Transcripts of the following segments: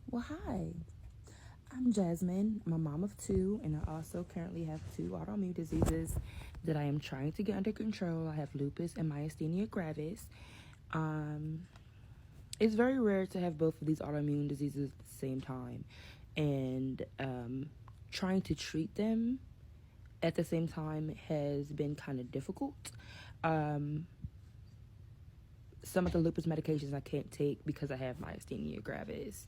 Well, hi. I'm Jasmine. I'm a mom of two, and I also currently have two autoimmune diseases that I am trying to get under control. I have lupus and myasthenia gravis. Um, it's very rare to have both of these autoimmune diseases at the same time, and trying to treat them at the same time has been kind of difficult. Um, some of the lupus medications I can't take because I have myasthenia gravis.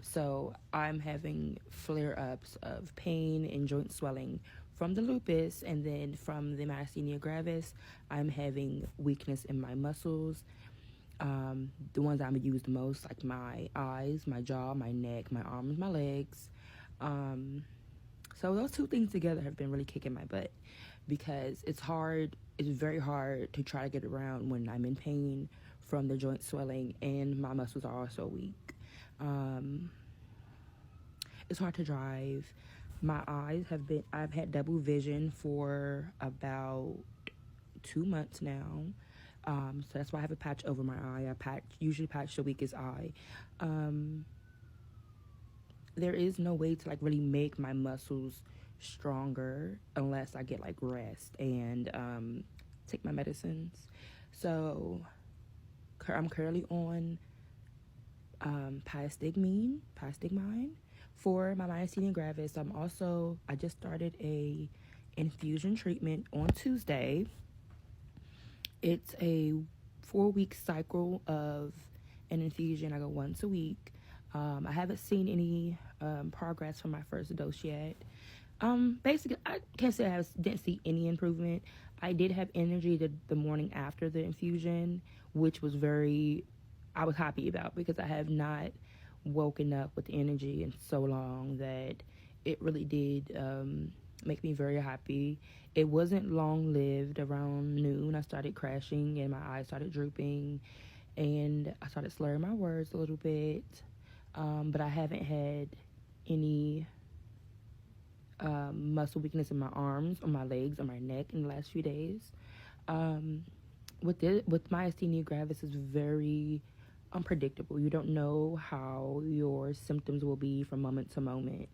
So I'm having flare ups of pain and joint swelling from the lupus, and then from the myasthenia gravis, I'm having weakness in my muscles. The ones I'm use the most, like my eyes, my jaw, my neck, my arms, my legs. Um, so those two things together have been really kicking my butt because it's hard. It's very hard to try to get around when I'm in pain from the joint swelling and my muscles are also weak. Um, it's hard to drive. I've had double vision for about 2 months now. So that's why I have a patch over my eye. Usually patch the weakest eye. Um, there is no way to like really make my muscles stronger unless I get like rest and take my medicines. So I'm currently on pyastigmine for my myasthenia gravis. I just started a infusion treatment on Tuesday. It's a 4 week cycle of an infusion. I go once a week. I haven't seen any progress from my first dose yet. Basically, I can't say didn't see any improvement. I did have energy the morning after the infusion, which I was happy about because I have not woken up with energy in so long that it really did make me very happy. It wasn't long lived. Around noon, I started crashing and my eyes started drooping, and I started slurring my words a little bit. But I haven't had any muscle weakness in my arms or my legs or my neck in the last few days. Um, with myasthenia gravis is very unpredictable. You don't know how your symptoms will be from moment to moment.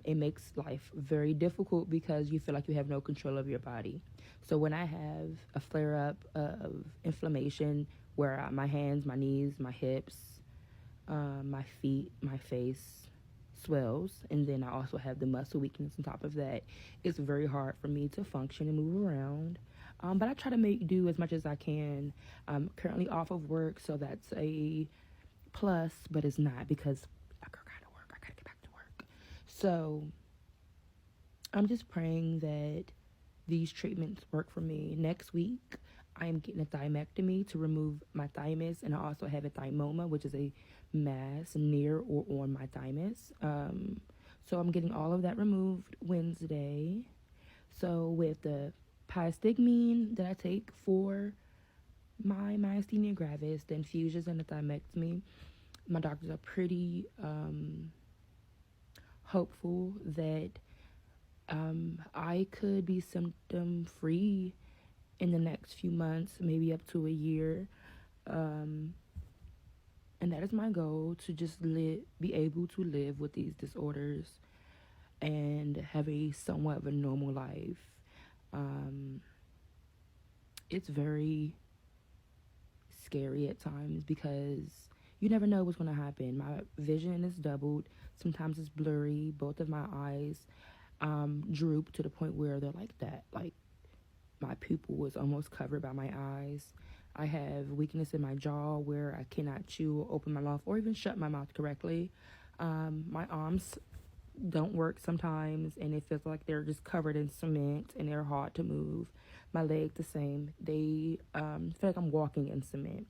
It makes life very difficult because you feel like you have no control of your body. So when I have a flare up of inflammation where my hands, my knees, my hips, my feet, my face swells, and then I also have the muscle weakness on top of that, it's very hard for me to function and move around. But I try to make do as much as I can. I'm currently off of work, so that's a plus, but it's not because I gotta work. I gotta get back to work. So I'm just praying that these treatments work for me. Next week, I am getting a thymectomy to remove my thymus, and I also have a thymoma, which is a mass near or on my thymus. So I'm getting all of that removed Wednesday. So with the pyastigmine that I take for my myasthenia gravis, the infusions, and the thymectomy, my doctors are pretty hopeful that I could be symptom free in the next few months, maybe up to a year. Um, and that is my goal, to just be able to live with these disorders and have a somewhat of a normal life. Um, it's very scary at times because you never know what's going to happen. My vision is doubled. Sometimes it's blurry. Both of my eyes droop to the point where they're like that. Like my pupil was almost covered by my eyes. I have weakness in my jaw where I cannot chew or open my mouth or even shut my mouth correctly. My arms don't work sometimes, and it feels like they're just covered in cement and they're hard to move. My legs the same. They feel like I'm walking in cement.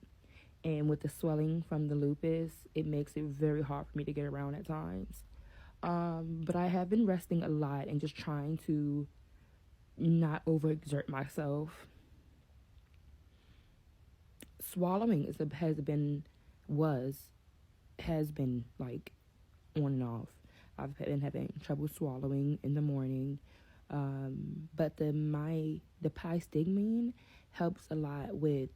And with the swelling from the lupus, it makes it very hard for me to get around at times. But I have been resting a lot and just trying to not overexert myself. Swallowing was has been like on and off. I've been having trouble swallowing in the morning, but the pyastigmine helps a lot with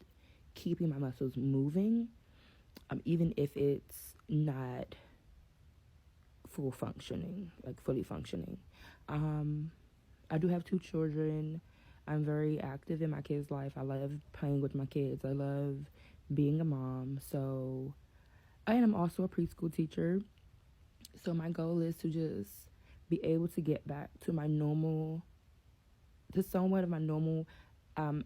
keeping my muscles moving, even if it's not fully functioning. I do have 2 children. I'm very active in my kids' life. I love playing with my kids. I love being a mom. So, and I'm also a preschool teacher. So my goal is to just be able to get back to somewhat of my normal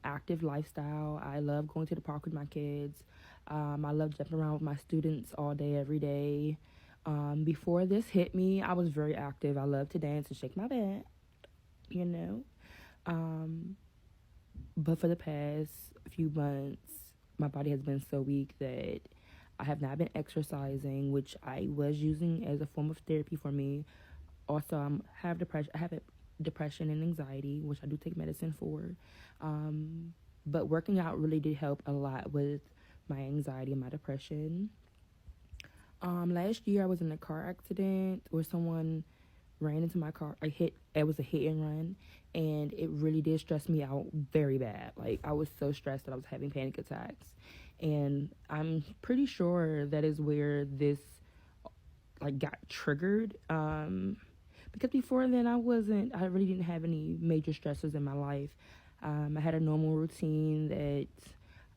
active lifestyle. I love going to the park with my kids. I love jumping around with my students all day, every day. Before this hit me, I was very active. I love to dance and shake my butt, you know. But for the past few months, my body has been so weak that I have not been exercising, which I was using as a form of therapy for me. Also, have depression. I have depression and anxiety, which I do take medicine for. But working out really did help a lot with my anxiety and my depression. Last year I was in a car accident where someone ran into my car. It was a hit and run, and it really did stress me out very bad. Like, I was so stressed that I was having panic attacks, and I'm pretty sure that is where this got triggered. Because before then I really didn't have any major stressors in my life. I had a normal routine that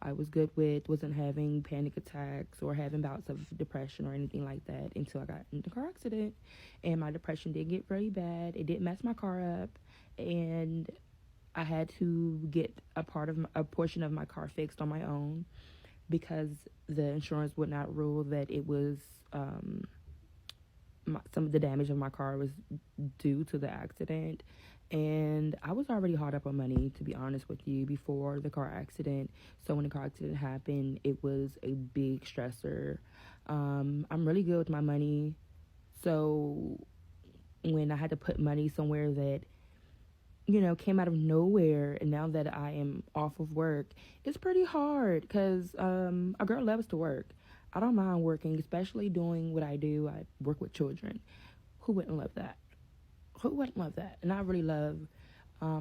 I was good with, wasn't having panic attacks or having bouts of depression or anything like that until I got in the car accident. And my depression did get very bad. It did mess my car up, and I had to get a portion of my car fixed on my own because the insurance would not rule that it was some of the damage of my car was due to the accident. And I was already hard up on money, to be honest with you, before the car accident. So when the car accident happened, it was a big stressor. I'm really good with my money. So when I had to put money somewhere that, came out of nowhere, and now that I am off of work, it's pretty hard because a girl loves to work. I don't mind working, especially doing what I do. I work with children. Who wouldn't love that? Who wouldn't love that? And I really love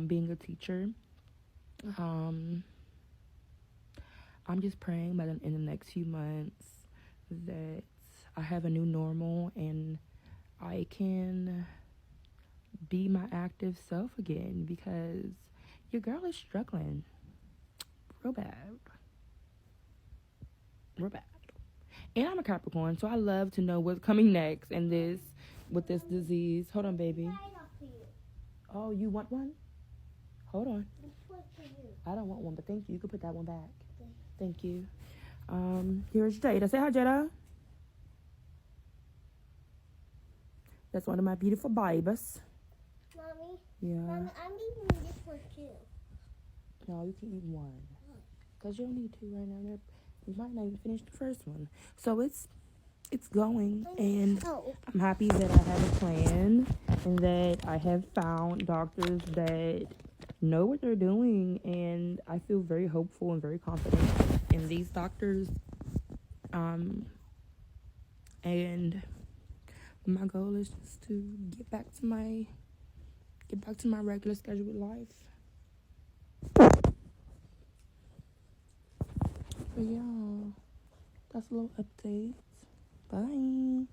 being a teacher. I'm just praying that in the next few months that I have a new normal and I can be my active self again, because your girl is struggling real bad. And I'm a Capricorn, so I love to know what's coming next with this disease. Hold on, baby. Oh, you want one? Hold on. I don't want one, but thank you. You can put that one back. Thank you. Here's Jada. Say hi, Jada. That's one of my beautiful babies. Mommy? Yeah. Mommy, I'm eating this one too. No, you can eat one. Because you don't need two right now. You might not even finish the first one. So it's going, and I'm happy that I have a plan and that I have found doctors that know what they're doing, and I feel very hopeful and very confident in these doctors. And my goal is just to get back to my regular scheduled life. But yeah, that's a little update. Bye.